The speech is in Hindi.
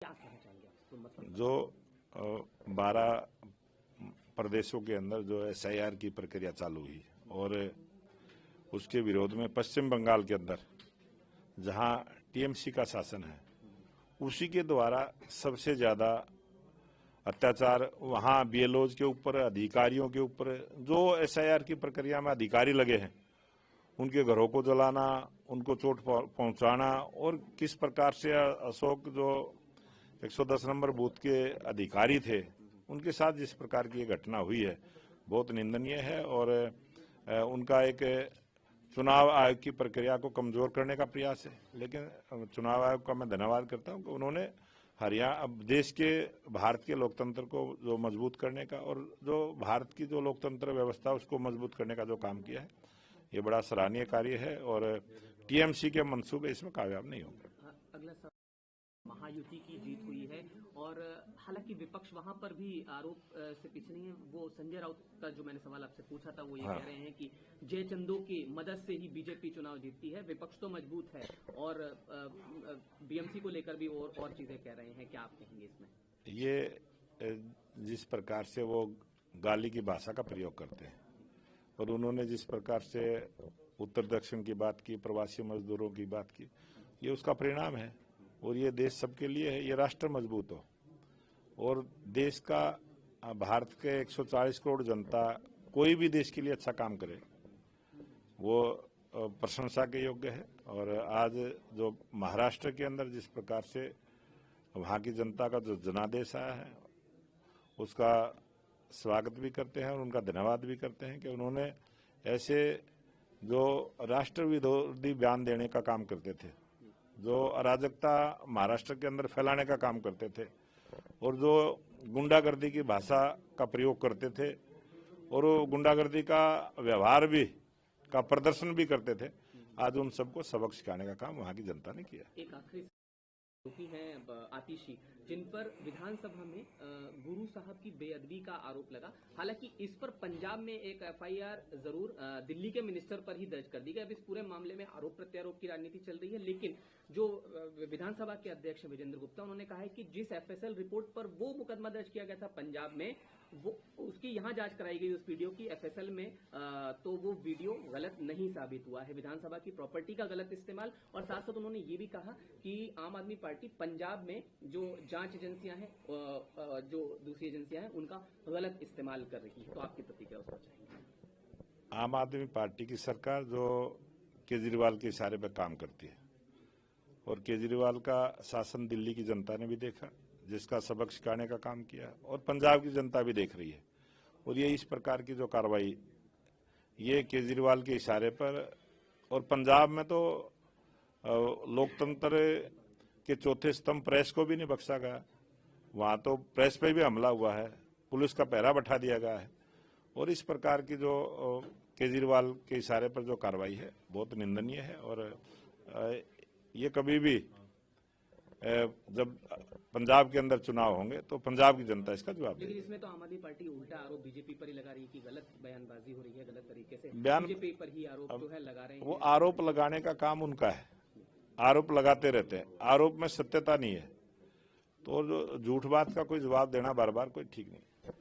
क्या कहना चाहेंगे आप? तो मतलब जो 12 प्रदेशों के अंदर जो SIR की प्रक्रिया चालू हुई और उसके विरोध में पश्चिम बंगाल के अंदर जहां TMC का शासन है उसी के द्वारा सबसे ज्यादा अत्याचार वहां BLOs के ऊपर, अधिकारियों के ऊपर, जो SIR की प्रक्रिया में अधिकारी लगे हैं उनके घरों को जलाना, उनको चोट पहुंचाना और किस प्रकार से अशोक जो 110 नंबर बूथ के अधिकारी थे उनके साथ जिस प्रकार की ये घटना हुई है बहुत निंदनीय है और उनका एक चुनाव आयोग की प्रक्रिया को कमजोर करने का प्रयास है। लेकिन चुनाव आयोग का मैं धन्यवाद करता हूं कि उन्होंने अब देश के भारत के लोकतंत्र को जो मजबूत करने का और जो भारत की जो लोकतंत्र व्यवस्था उसको मजबूत करने का जो काम किया है ये बड़ा सराहनीय कार्य है और TMC के मंसूबे इसमें कामयाब नहीं होंगे। अगला सवाल, महायुति की जीत हुई है और हालांकि विपक्ष वहां पर भी आरोप से पीछे नहीं है। वो संजय राउत का जो मैंने सवाल आपसे पूछा था वो ये कह रहे हैं कि जय चंदो की मदद से ही बीजेपी चुनाव जीतती है, विपक्ष तो मजबूत है और BMC को लेकर भी और चीजें कह रहे हैं। क्या आप कहेंगे इसमें? ये जिस प्रकार से वो गाली की भाषा का प्रयोग करते हैं और उन्होंने जिस प्रकार से उत्तर दक्षिण की बात की, प्रवासी मजदूरों की बात की, ये उसका परिणाम है और ये देश सबके लिए है। ये राष्ट्र मजबूत हो और देश का, भारत के 140 करोड़ जनता कोई भी देश के लिए अच्छा काम करे वो प्रशंसा के योग्य है। और आज जो महाराष्ट्र के अंदर जिस प्रकार से वहां की जनता का जो जनादेश आया है उसका स्वागत भी करते हैं और उनका धन्यवाद भी करते हैं कि उन्होंने ऐसे जो राष्ट्र विरोधी बयान देने का काम करते थे, जो अराजकता महाराष्ट्र के अंदर फैलाने का काम करते थे और जो गुंडागर्दी की भाषा का प्रयोग करते थे और वो गुंडागर्दी का व्यवहार भी का प्रदर्शन भी करते थे, आज उन सबको सबक सिखाने का काम वहां की जनता ने किया। एक आखिरी आरोपी हैं आतिशी, जिन पर विधानसभा में गुरु साहब की बेअदबी का आरोप लगा। हालांकि इस पर पंजाब में एक FIR जरूर दिल्ली के मिनिस्टर पर ही दर्ज कर दी गई। अब इस पूरे मामले में आरोप प्रत्यारोप की राजनीति चल रही है, लेकिन जो विधानसभा के अध्यक्ष विजेंद्र गुप्ता उन्होंने कहा है कि जिस FSL रिपोर्ट पर वो मुकदमा दर्ज किया गया था पंजाब में, वो उसकी यहाँ जांच कराई गई उस वीडियो की FSL में, तो वो वीडियो गलत नहीं साबित हुआ है। विधानसभा की प्रॉपर्टी का गलत इस्तेमाल और साथ साथ उन्होंने ये भी कहा कि आम आदमी पार्टी पंजाब में जो जांच एजेंसियां हैं, जो दूसरी एजेंसियां हैं, उनका गलत इस्तेमाल कर रही है। तो आपकी प्रतिक्रिया उस पर चाहिए। आम आदमी पार्टी की सरकार जो केजरीवाल के इशारे पर काम करती है और केजरीवाल का शासन दिल्ली की जनता ने भी देखा, जिसका सबक सिखाने का काम किया और पंजाब की जनता भी देख रही है। और ये इस प्रकार की जो कार्रवाई ये केजरीवाल के इशारे पर, और पंजाब में तो लोकतंत्र के चौथे स्तंभ प्रेस को भी नहीं बख्शा गया, वहां तो प्रेस पे भी हमला हुआ है, पुलिस का पहरा बैठा दिया गया है। और इस प्रकार की जो केजरीवाल के इशारे पर जो कार्रवाई है बहुत निंदनीय है और ये कभी भी जब पंजाब के अंदर चुनाव होंगे तो पंजाब की जनता इसका जवाब देगी। लेकिन इसमें तो आम आदमी पार्टी उल्टा आरोप बीजेपी पर ही लगा रही है कि गलत बयानबाजी हो रही है, गलत तरीके से बीजेपी पर ही आरोप जो है लगा रहे हैं। वो आरोप लगाने का काम उनका है, आरोप लगाते रहते हैं, आरोप में सत्यता नहीं है, तो झूठ बात का कोई जवाब देना बार बार कोई ठीक नहीं।